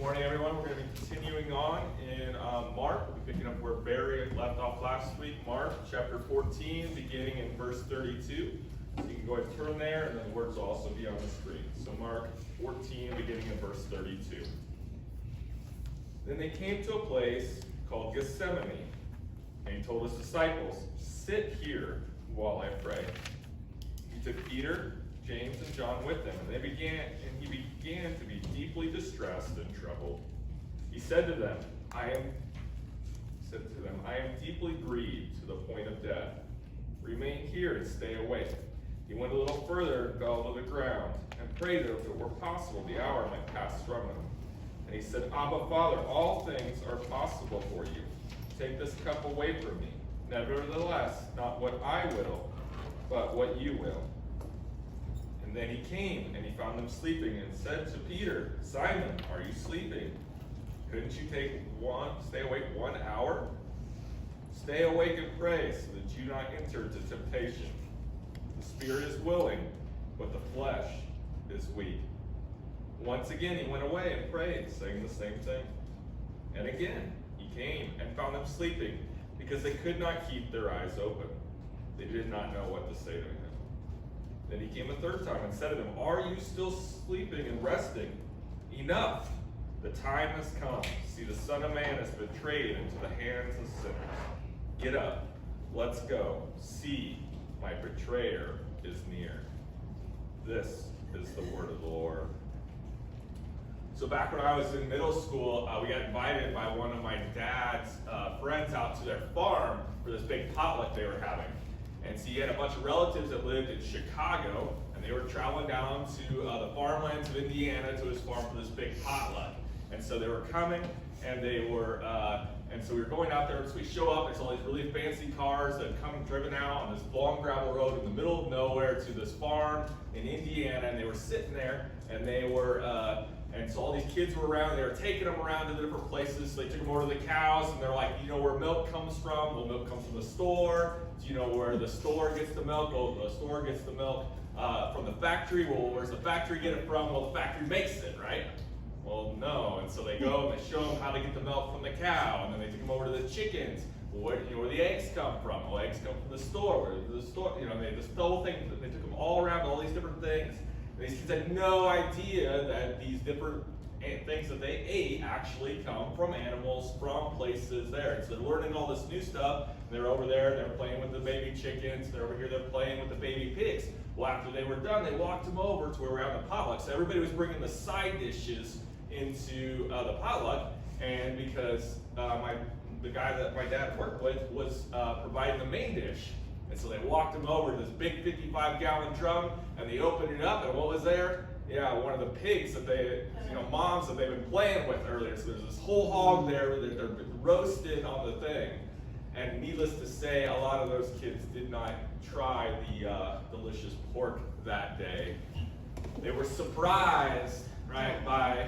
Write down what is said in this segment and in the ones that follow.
Morning, everyone. We're going to be continuing on in Mark. We'll be picking up where Barry left off last week. Mark chapter 14, beginning in verse 32. So you can go ahead and turn there, and then the words will also be on the screen. So Mark 14, beginning in verse 32. Then they came to a place called Gethsemane, and he told his disciples, "Sit here while I pray." He took Peter, James, and John with him, and he began to be deeply distressed and troubled. He said to them, I am deeply grieved to the point of death. Remain here and stay awake." He went a little further and fell to the ground, and prayed that if it were possible, the hour might pass from him. And he said, "Abba, Father, all things are possible for you. Take this cup away from me. Nevertheless, not what I will, but what you will." And then he came, and he found them sleeping, and said to Peter, "Simon, are you sleeping? Couldn't you stay awake 1 hour? Stay awake and pray, so that you not enter into temptation. The spirit is willing, but the flesh is weak." Once again he went away and prayed, saying the same thing. And again he came and found them sleeping, because they could not keep their eyes open. They did not know what to say to him. Then he came a third time and said to them, "Are you still sleeping and resting? Enough! The time has come. See, the Son of Man is betrayed into the hands of sinners. Get up, let's go. See, my betrayer is near." This is the word of the Lord. So back when I was in middle school, we got invited by one of my dad's friends out to their farm for this big potluck they were having. And so he had a bunch of relatives that lived in Chicago, and they were traveling down to the farmlands of Indiana to his farm for this big potluck. And so they were coming, and so we were going out there, and so we show up, there's all these really fancy cars that come driven out on this long gravel road in the middle of nowhere to this farm in Indiana, and they were sitting there, and and so all these kids were around, they were taking them around to the different places. So they took them over to the cows, and they're like, "You know where milk comes from?" "Well, milk comes from the store." "Do you know where the store gets the milk?" "Oh, the store gets the milk from the factory." "Well, where's the factory get it from?" "Well, the factory makes it, right?" "Well, no." And so they go and they show them how to get the milk from the cow, and then they take them over to the chickens. "Well, where the eggs come from?" "Well, eggs come from the store." "Where the store?" This whole thing, they took them all around to all these different things. And these kids had no idea that these different things that they ate actually come from animals, from places there. And so they're learning all this new stuff. They're over there, they're playing with the baby chickens. They're over here, they're playing with the baby pigs. Well, after they were done, they walked them over to where we're having the potluck. So everybody was bringing the side dishes into the potluck. And because the guy that my dad worked with was providing the main dish. And so they walked him over to this big 55-gallon drum, and they opened it up, and what was there? Yeah, one of the pigs that moms that they've been playing with earlier. So there's this whole hog there that they're roasted on the thing. And needless to say, a lot of those kids did not try the delicious pork that day. They were surprised, right, by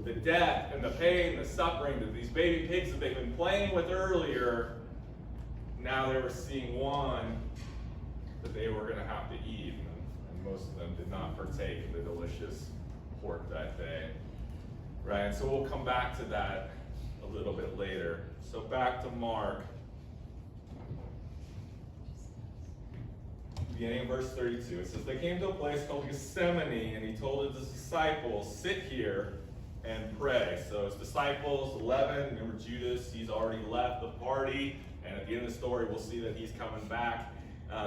the death and the pain, the suffering that these baby pigs that they've been playing with earlier, now they were seeing one that they were going to have to eat, and most of them did not partake in the delicious pork that day, right? And so we'll come back to that a little bit later. So back to Mark, beginning in verse 32. It says, "They came to a place called Gethsemane, and he told his disciples, 'Sit here and pray.'" So his disciples, 11, remember Judas, he's already left the party. And at the end of the story, we'll see that he's coming back.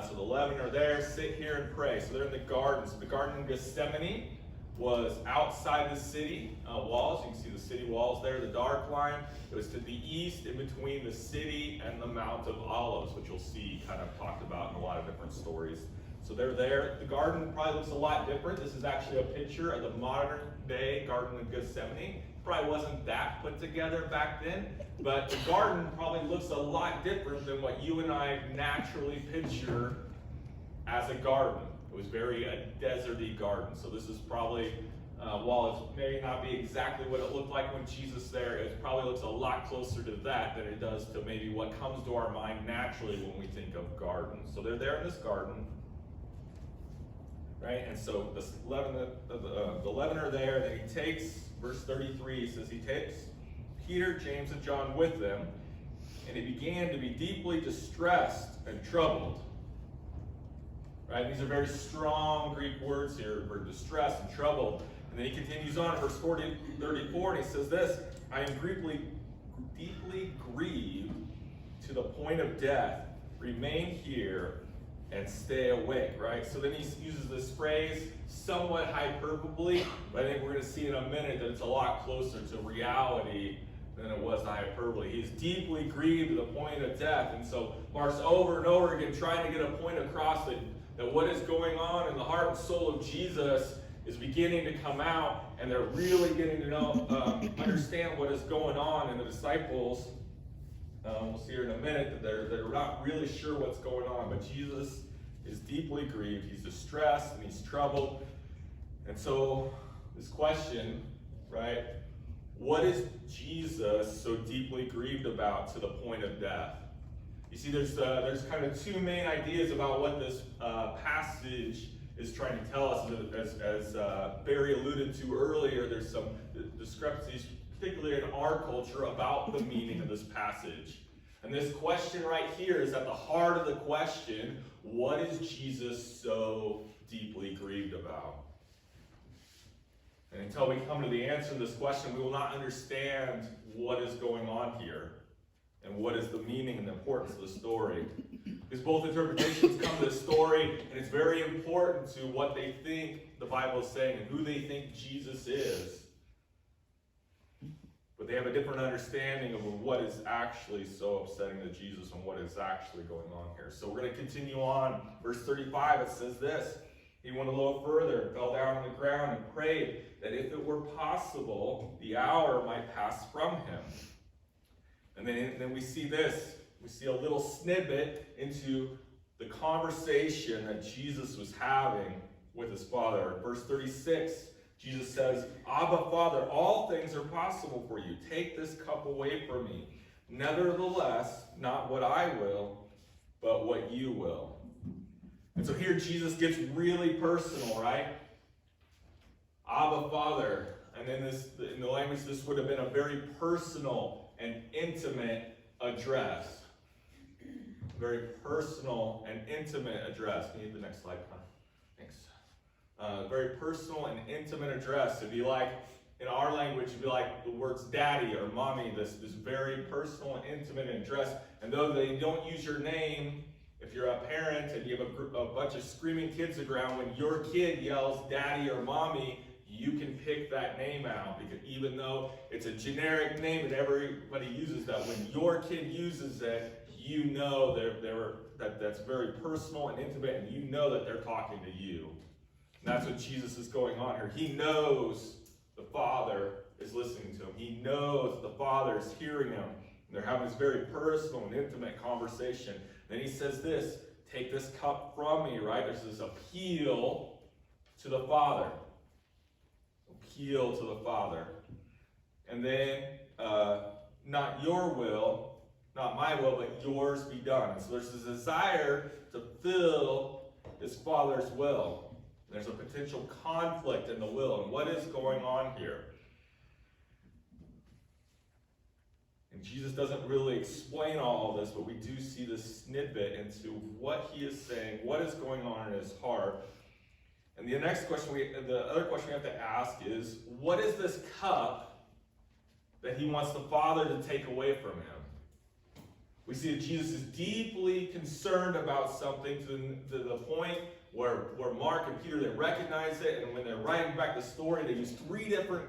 So the 11 are there, "Sit here and pray." So they're in the garden. So the Garden of Gethsemane was outside the city walls. You can see the city walls there, the dark line. It was to the east, in between the city and the Mount of Olives, which you'll see kind of talked about in a lot of different stories. So they're there. The garden probably looks a lot different. This is actually a picture of the modern day Garden of Gethsemane. Probably wasn't that put together back then, but the garden probably looks a lot different than what you and I naturally picture as a garden. It was very a deserty garden. So this is probably, while it may not be exactly what it looked like when Jesus there, it probably looks a lot closer to that than it does to maybe what comes to our mind naturally when we think of garden. So they're there in this garden. right? And so the 11 are there. Then he takes, verse 33 says, he takes Peter, James, and John with them, and he began to be deeply distressed and troubled. Right? These are very strong Greek words here for distress and trouble. And then he continues on in verse 34, and he says this, I am deeply grieved to the point of death. Remain here and stay awake, right? So then he uses this phrase, somewhat hyperbole, but I think we're going to see in a minute that it's a lot closer to reality than it was to hyperbole. He's deeply grieved to the point of death. And so Mark's over and over again trying to get a point across that what is going on in the heart and soul of Jesus is beginning to come out, and they're really getting to know, understand what is going on. And the disciples, we'll see here in a minute, that they're not really sure what's going on, but Jesus is deeply grieved. He's distressed and he's troubled. And so this question, right, what is Jesus so deeply grieved about to the point of death? You see, there's kind of two main ideas about what this passage is trying to tell us. As Barry alluded to earlier, there's some discrepancies, particularly in our culture, about the meaning of this passage. And this question right here is at the heart of the question, what is Jesus so deeply grieved about? And until we come to the answer to this question, we will not understand what is going on here and what is the meaning and the importance of the story. Because both interpretations come to the story, and it's very important to what they think the Bible is saying and who they think Jesus is. But they have a different understanding of what is actually so upsetting to Jesus and what is actually going on here. So we're going to continue on. Verse 35, it says this. He went a little further, fell down on the ground, and prayed that if it were possible, the hour might pass from him. And then we see this. We see a little snippet into the conversation that Jesus was having with his Father. Verse 36, Jesus says, Abba, Father, all things are possible for you. Take this cup away from me. Nevertheless, not what I will, but what you will. And so here Jesus gets really personal, right? Abba, Father. And then in the language, this would have been a very personal and intimate address. Very personal and intimate address. Can you hit the next slide, Connor? Thanks. Very personal and intimate address. It'd be like, in our language, it'd be like the words daddy or mommy, this very personal and intimate address. And though they don't use your name, if you're a parent and you have a bunch of screaming kids around, when your kid yells daddy or mommy, you can pick that name out, because even though it's a generic name and everybody uses that, when your kid uses it, you know that's very personal and intimate, and you know that they're talking to you. And that's what Jesus is going on here. He knows the Father is listening to him. He knows the Father is hearing him. And they're having this very personal and intimate conversation. Then he says this, take this cup from me, right? There's this appeal to the Father. Appeal to the Father. And then, not your will, not my will, but yours be done. And so there's this desire to fill his Father's will. There's a potential conflict in the will. And what is going on here? And Jesus doesn't really explain all of this, but we do see this snippet into what he is saying, what is going on in his heart. And the other question we have to ask is, what is this cup that he wants the Father to take away from him? We see that Jesus is deeply concerned about something to the point where Mark and Peter, they recognize it, and when they're writing back the story, they use three different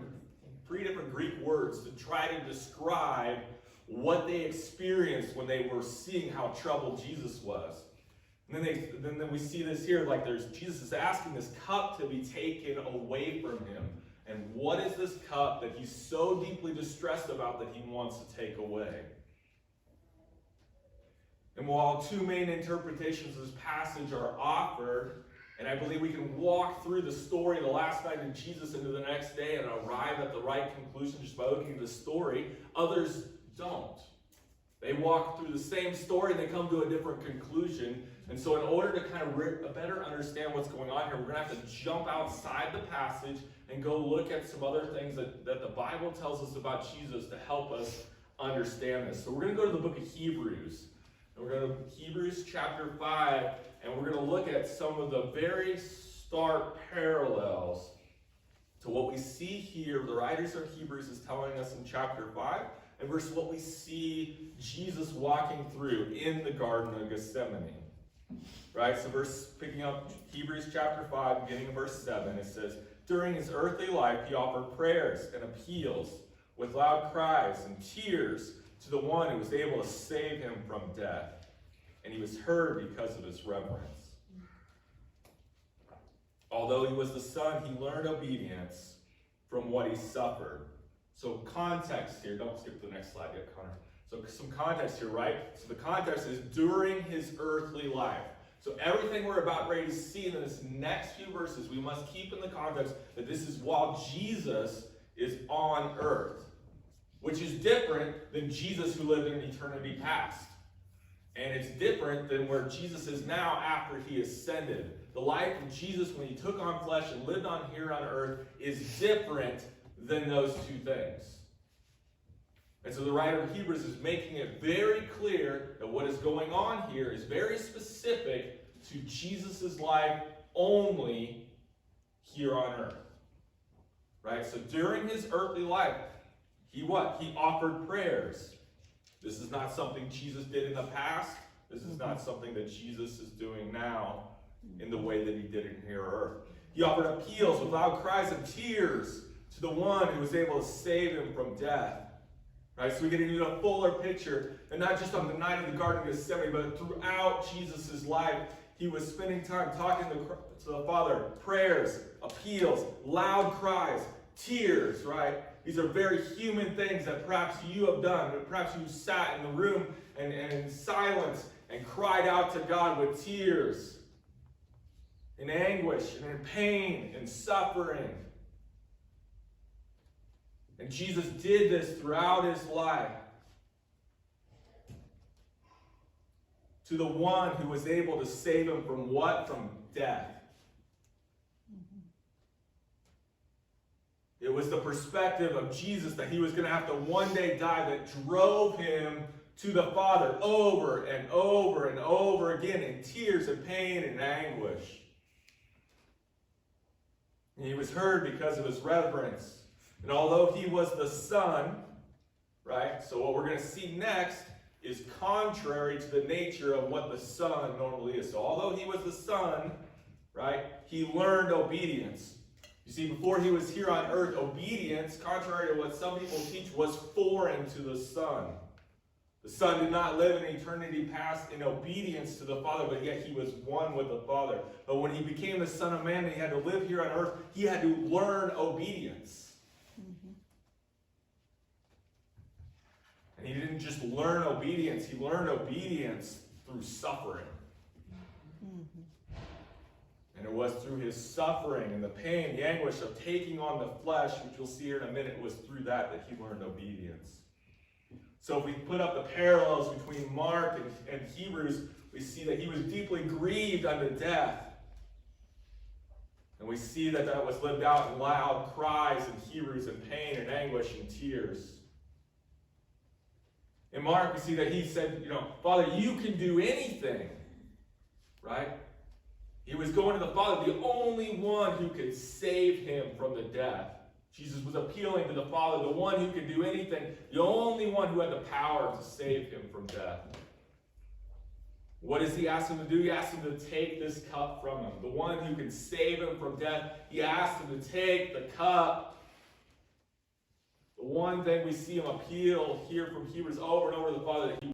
Greek words to try to describe what they experienced when they were seeing how troubled Jesus was. And then we see this here, like Jesus is asking this cup to be taken away from him. And what is this cup that he's so deeply distressed about that he wants to take away? And while two main interpretations of this passage are offered, and I believe we can walk through the story of the last night of Jesus into the next day and arrive at the right conclusion just by looking at the story, others don't. They walk through the same story and they come to a different conclusion. And so in order to kind of better understand what's going on here, we're going to have to jump outside the passage and go look at some other things that the Bible tells us about Jesus to help us understand this. So we're going to go to the book of Hebrews. And we're going to Hebrews chapter 5, and we're going to look at some of the very stark parallels to what we see here. The writers of Hebrews is telling us in chapter 5, and versus what we see Jesus walking through in the Garden of Gethsemane. Right, so picking up Hebrews chapter 5, beginning of verse 7, it says, during his earthly life, he offered prayers and appeals with loud cries and tears to the one who was able to save him from death. And he was heard because of his reverence. Although he was the Son, he learned obedience from what he suffered. So context here, don't skip to the next slide yet, Connor. So some context here, right? So the context is during his earthly life. So everything we're about ready to see in this next few verses, we must keep in the context that this is while Jesus is on earth, which is different than Jesus who lived in eternity past. And it's different than where Jesus is now after he ascended. The life of Jesus when he took on flesh and lived on here on earth is different than those two things. And so the writer of Hebrews is making it very clear that what is going on here is very specific to Jesus' life only here on earth. Right? So during his earthly life, he what? He offered prayers. This is not something Jesus did in the past. This is not something that Jesus is doing now in the way that he did it here on earth. He offered appeals with loud cries of tears to the one who was able to save him from death. Right, so we get into a fuller picture, and not just on the night of the Garden of Gethsemane, but throughout Jesus' life, he was spending time talking to the Father, prayers, appeals, loud cries, tears, right? These are very human things that perhaps you have done, but perhaps you sat in the room and in silence and cried out to God with tears, in anguish, and in pain, and suffering. And Jesus did this throughout his life to the one who was able to save him from what? From death. It was the perspective of Jesus that he was going to have to one day die that drove him to the Father over and over and over again in tears and pain and anguish. And he was heard because of his reverence. And although he was the Son, right, so what we're going to see next is contrary to the nature of what the Son normally is. So although he was the Son, right, he learned obedience. You see, before he was here on earth, obedience, contrary to what some people teach, was foreign to the Son. The Son did not live in eternity past in obedience to the Father, but yet he was one with the Father. But when he became the Son of Man and he had to live here on earth, he had to learn obedience. And he didn't just learn obedience, he learned obedience through suffering. And it was through his suffering and the pain, the anguish of taking on the flesh, which you'll see here in a minute, it was through that he learned obedience. So if we put up the parallels between Mark and Hebrews, we see that he was deeply grieved unto death. And we see that that was lived out in loud cries in Hebrews and pain and anguish and tears. In Mark, we see that he said, Father, you can do anything. Right? He was going to the Father, the only one who could save him from the death. Jesus was appealing to the Father, the one who could do anything, the only one who had the power to save him from death. What does he ask him to do? He asks him to take this cup from him. The one who can save him from death, he asks him to take the cup. The one thing we see him appeal here from Hebrews over and over to the Father, that he